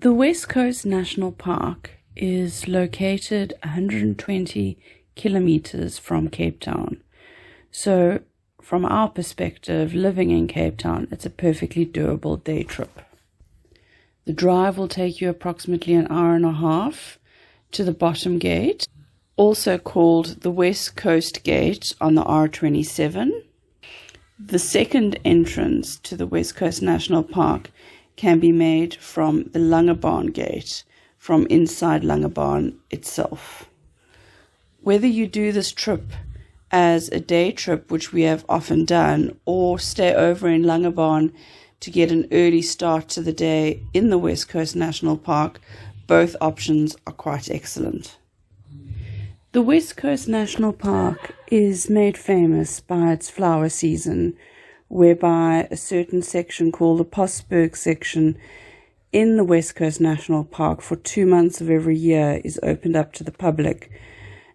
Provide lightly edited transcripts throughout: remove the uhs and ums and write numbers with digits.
The West Coast National Park is located 120 kilometers from Cape Town. So from our perspective, living in Cape Town, it's a perfectly doable day trip. The drive will take you approximately an hour and a half to the bottom gate, also called the West Coast Gate on the R27. The second entrance to the West Coast National Park can be made from the Langebaan Gate, from inside Langebaan itself. Whether you do this trip as a day trip, which we have often done, or stay over in Langebaan to get an early start to the day in the West Coast National Park, both options are quite excellent. The West Coast National Park is made famous by its flower season, whereby a certain section called the Posberg section in the West Coast National Park for 2 months of every year is opened up to the public.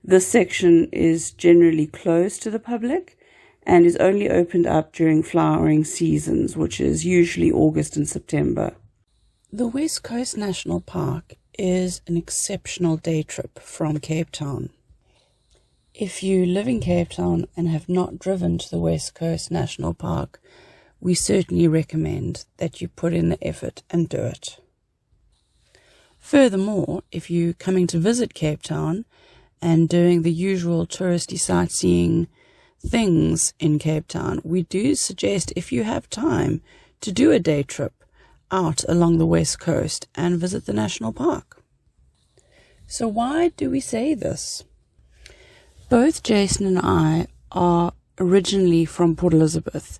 This section is generally closed to the public and is only opened up during flowering seasons, which is usually August and September. The West Coast National Park is an exceptional day trip from Cape Town. If you live in Cape Town and have not driven to the West Coast National Park, we certainly recommend that you put in the effort and do it. Furthermore, if you're coming to visit Cape Town and doing the usual touristy sightseeing things in Cape Town, we do suggest, if you have time, to do a day trip out along the West Coast and visit the national park. So why do we say this? Both Jason and I are originally from Port Elizabeth,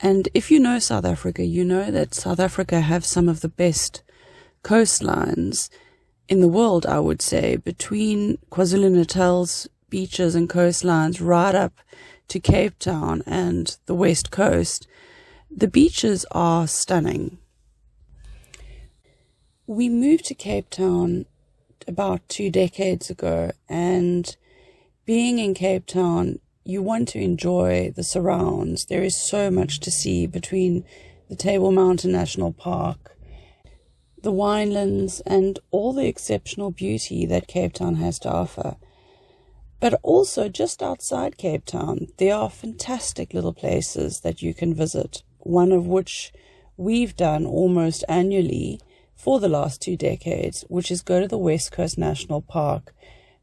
and if you know South Africa, you know that South Africa have some of the best coastlines in the world, I would say, between KwaZulu-Natal's beaches and coastlines right up to Cape Town and the West Coast. The beaches are stunning. We moved to Cape Town about 2 decades ago, and being in Cape Town, you want to enjoy the surrounds. There is so much to see between the Table Mountain National Park, the winelands, and all the exceptional beauty that Cape Town has to offer. But also just outside Cape Town, there are fantastic little places that you can visit, one of which we've done almost annually for the last 2 decades, which is go to the West Coast National Park,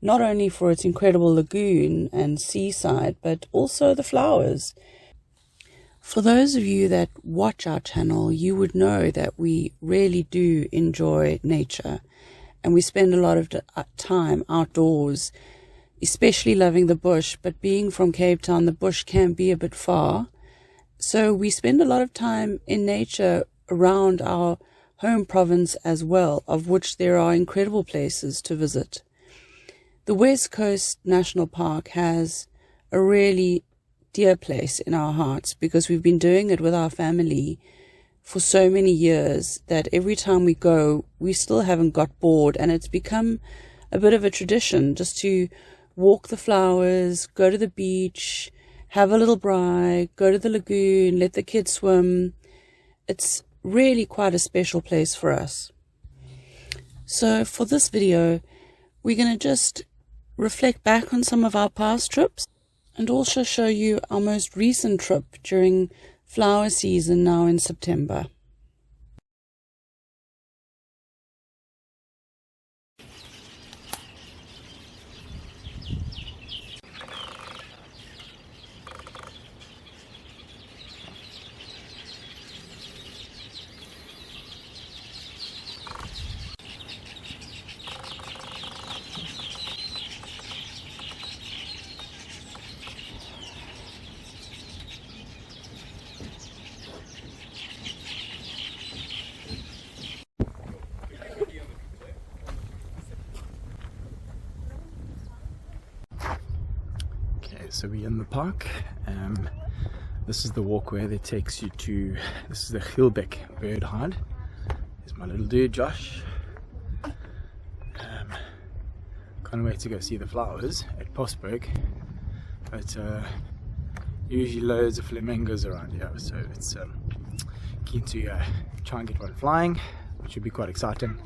not only for its incredible lagoon and seaside, but also the flowers. For those of you that watch our channel, you would know that we really do enjoy nature, and we spend a lot of time outdoors, especially loving the bush. But being from Cape Town, the bush can be a bit far, so we spend a lot of time in nature around our home province as well, of which there are incredible places to visit. The West Coast National Park has a really dear place in our hearts because we've been doing it with our family for so many years that every time we go, we still haven't got bored, and it's become a bit of a tradition just to walk the flowers, go to the beach, have a little braai, go to the lagoon, let the kids swim. It's really quite a special place for us. So for this video, we're going to just reflect back on some of our past trips and also show you our most recent trip during flower season now in September. So we're in the park. This is the walkway that takes you to, this is the Gilbeck bird hide. There's my little dude Josh. Can't wait to go see the flowers at Posberg, but usually loads of flamingos around here, so it's keen to try and get one flying. which should be quite exciting.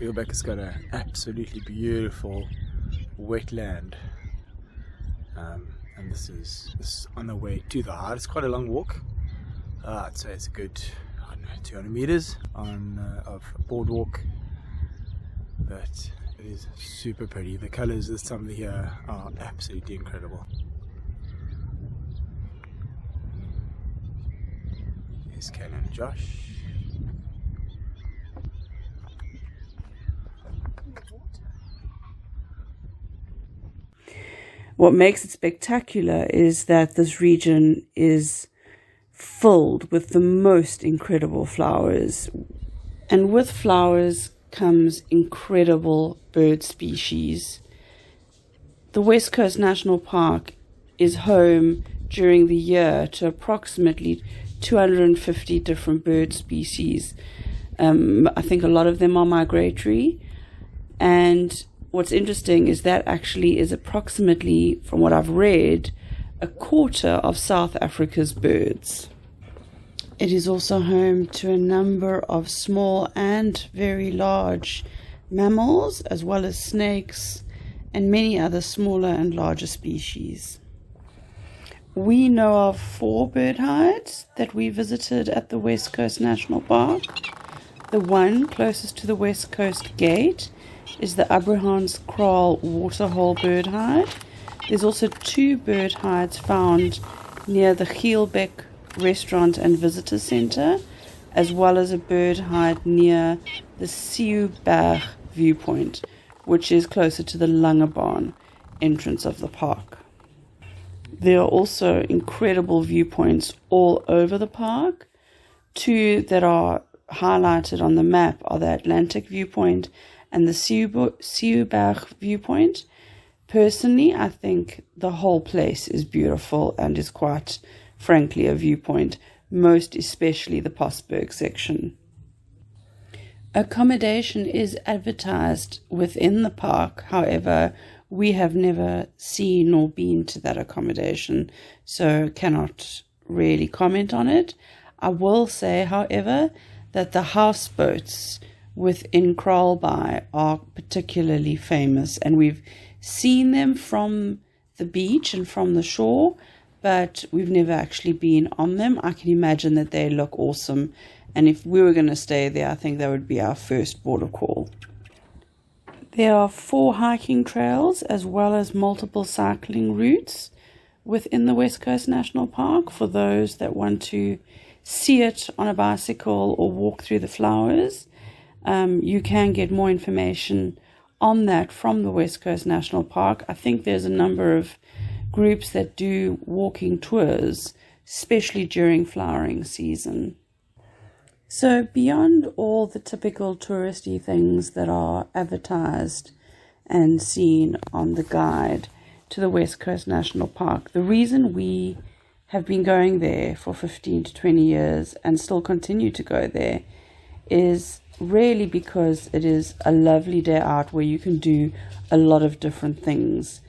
Gielbeck has got an absolutely beautiful wetland, and this is on the way to the heart. It's quite a long walk. I'd say it's a good, I don't know, 200 meters of boardwalk, but it is super pretty. The colors this time of the year are absolutely incredible. Here's Ken and Josh. What makes it spectacular is that this region is filled with the most incredible flowers. And with flowers comes incredible bird species. The West Coast National Park is home during the year to approximately 250 different bird species. I think a lot of them are migratory, and what's interesting is that actually is approximately, from what I've read, a quarter of South Africa's birds. It is also home to a number of small and very large mammals, as well as snakes and many other smaller and larger species. We know of 4 bird hides that we visited at the West Coast National Park. The one closest to the West Coast Gate is the Abrahamskraal Waterhole bird hide. There's also 2 bird hides found near the Gielbeck Restaurant and Visitor Centre, as well as a bird hide near the Posberg viewpoint, which is closer to the Langebaan entrance of the park. There are also incredible viewpoints all over the park. 2 that are highlighted on the map are the Atlantic viewpoint and the Posberg viewpoint. Personally, I think the whole place is beautiful and is quite frankly a viewpoint, most especially the Posberg section. Accommodation is advertised within the park. However, we have never seen or been to that accommodation, so cannot really comment on it. I will say, however, that the houseboats within Kraalbaai are particularly famous, and we've seen them from the beach and from the shore, but we've never actually been on them. I can imagine that they look awesome, and if we were going to stay there, I think that would be our first border call. There are 4 hiking trails as well as multiple cycling routes within the West Coast National Park for those that want to see it on a bicycle or walk through the flowers. You can get more information on that from the West Coast National Park. I think there's a number of groups that do walking tours, especially during flowering season. So beyond all the typical touristy things that are advertised and seen on the guide to the West Coast National Park, the reason we have been going there for 15 to 20 years and still continue to go there is really because it is a lovely day out where you can do a lot of different things.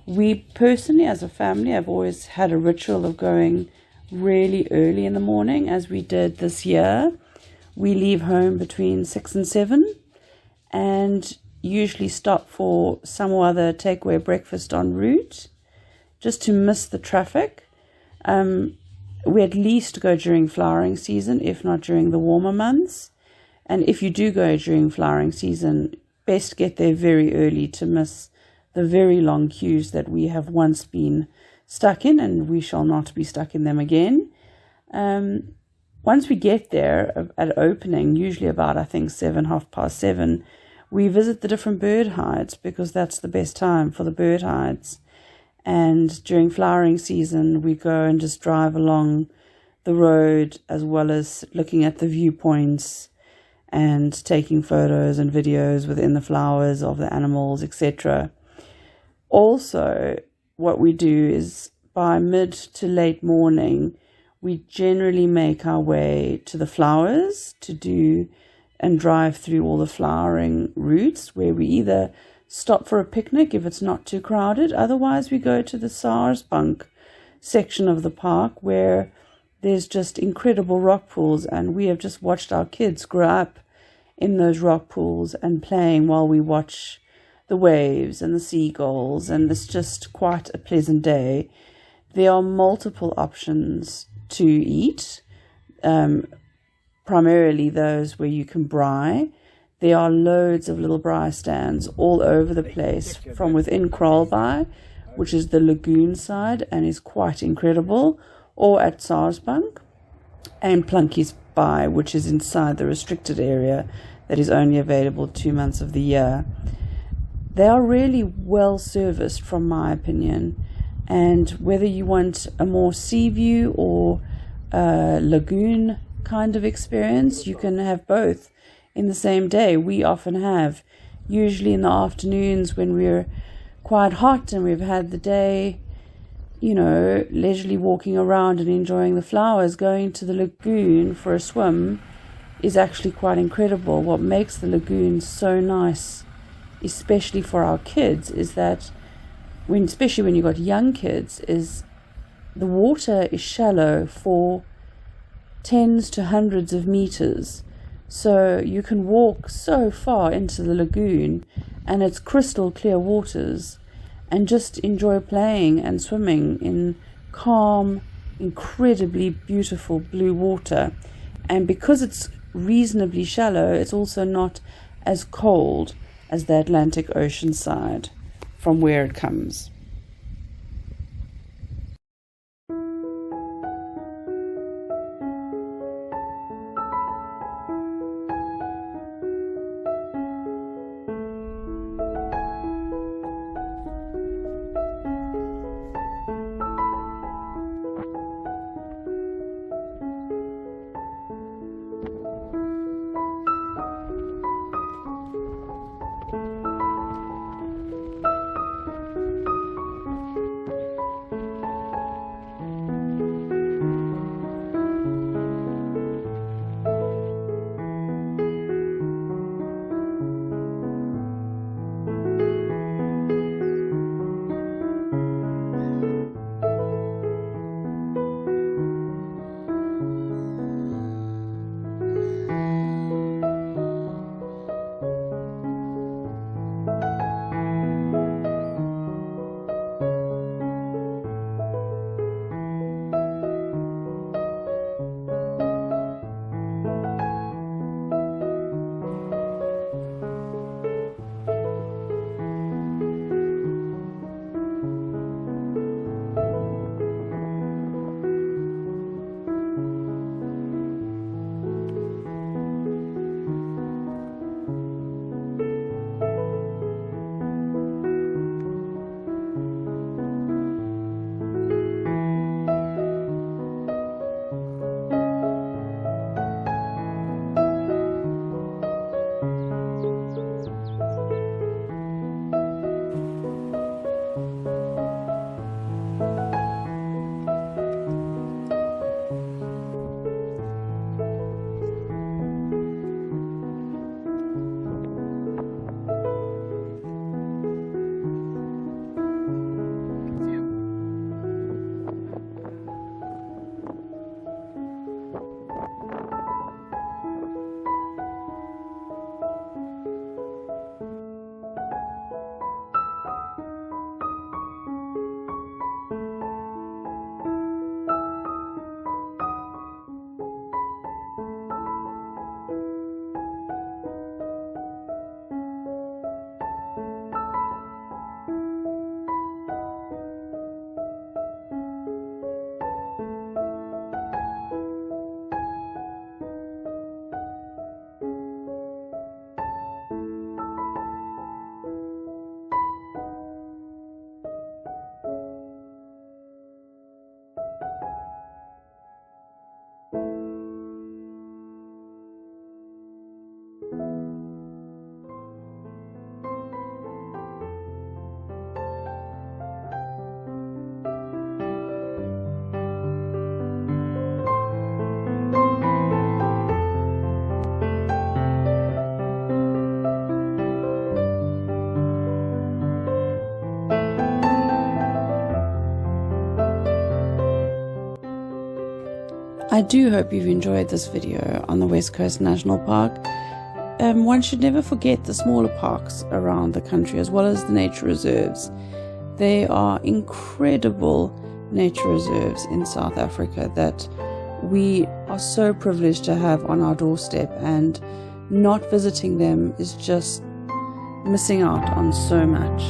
We personally, as a family, have always had a ritual of going really early in the morning, as we did this year. We leave home between 6 and 7 and usually stop for some or other takeaway breakfast en route just to miss the traffic. We at least go during flowering season, if not during the warmer months. And if you do go during flowering season, best get there very early to miss the very long queues that we have once been stuck in, and we shall not be stuck in them again. Once we get there at opening, usually about, I think, 7:30, we visit the different bird hides because that's the best time for the bird hides. And during flowering season, we go and just drive along the road as well as looking at the viewpoints and taking photos and videos within the flowers of the animals, etc. Also, what we do is by mid to late morning, we generally make our way to the flowers to do and drive through all the flowering routes, where we either stop for a picnic if it's not too crowded. Otherwise, we go to the Sarsbank section of the park, where there's just incredible rock pools, and we have just watched our kids grow up in those rock pools and playing while we watch the waves and the seagulls, and it's just quite a pleasant day. There are multiple options to eat, primarily those where you can braai. There are loads of little braai stands all over the place, from within Kraalbaai, which is the lagoon side and is quite incredible, or at Sarsbank, and Plunkies Baai, which is inside the restricted area that is only available 2 months of the year. They are really well serviced, from my opinion, and whether you want a more sea view or a lagoon kind of experience, you can have both in the same day. We often have, usually in the afternoons when we're quite hot and we've had the day, leisurely walking around and enjoying the flowers, going to the lagoon for a swim is actually quite incredible. What makes the lagoon so nice, especially for our kids, is that especially when you've got young kids, is the water is shallow for tens to hundreds of meters. So you can walk so far into the lagoon, and it's crystal clear waters, and just enjoy playing and swimming in calm, incredibly beautiful blue water. And because it's reasonably shallow, it's also not as cold as the Atlantic Ocean side from where it comes. I do hope you've enjoyed this video on the West Coast National Park. One should never forget the smaller parks around the country as well as the nature reserves. They are incredible nature reserves in South Africa that we are so privileged to have on our doorstep, and not visiting them is just missing out on so much.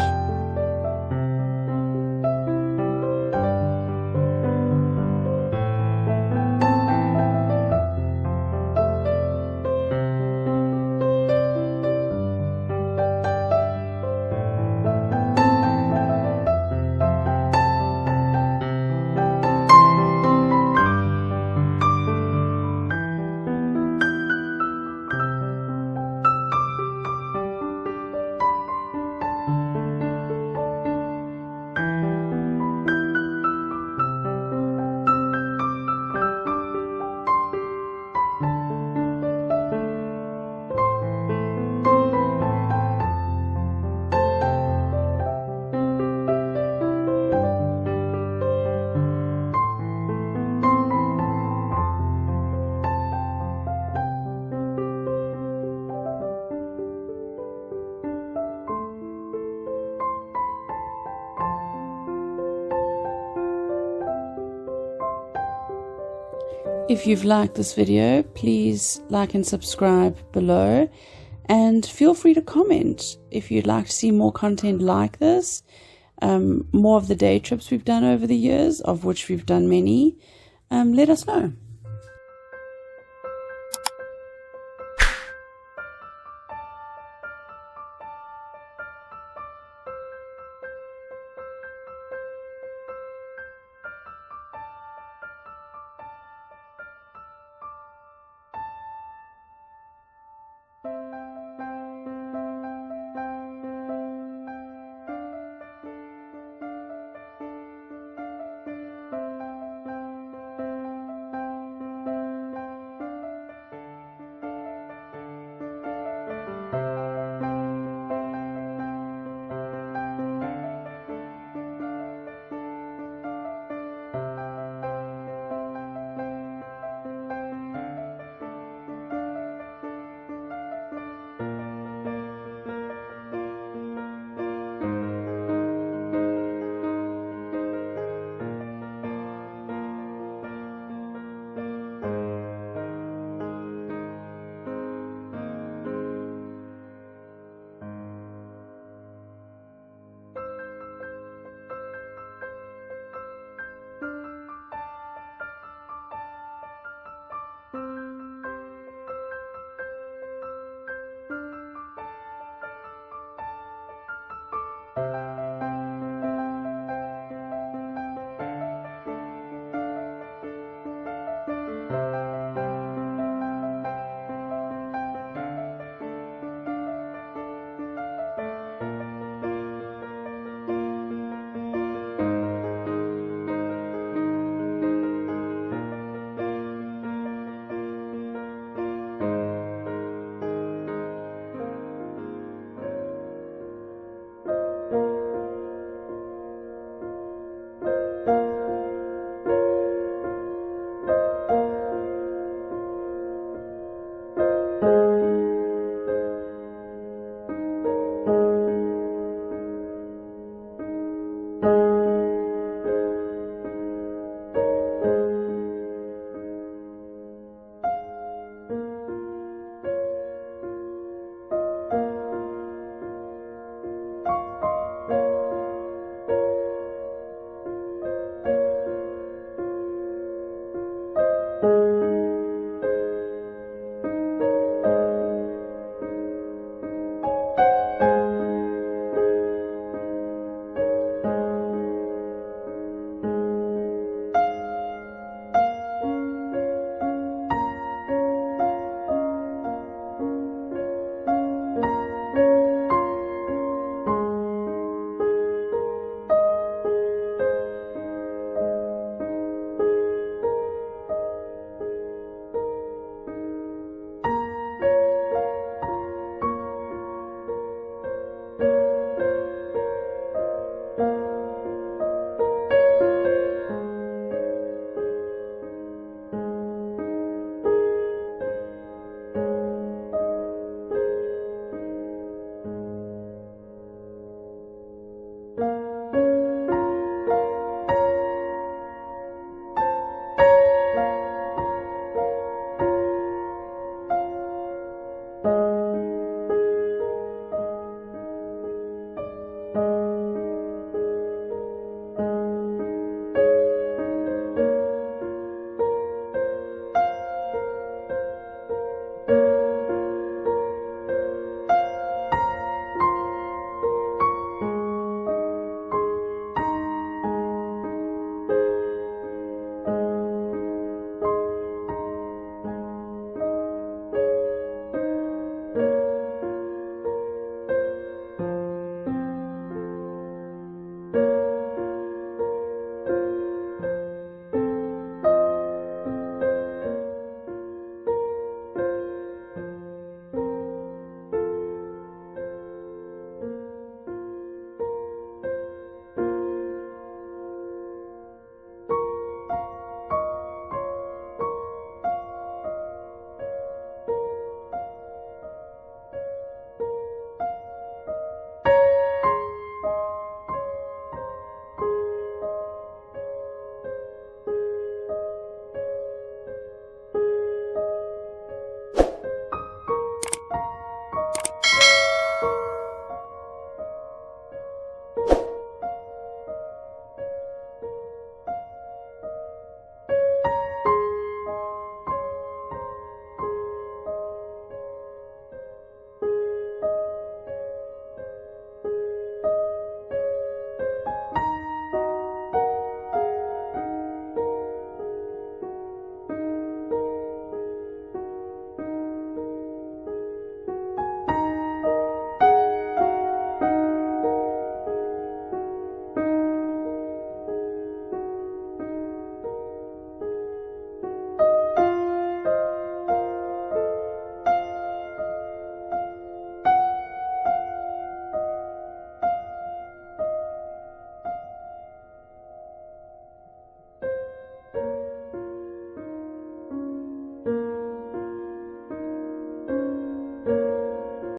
If you've liked this video, please like and subscribe below, and feel free to comment if you'd like to see more content like this, more of the day trips we've done over the years, of which we've done many. Let us know.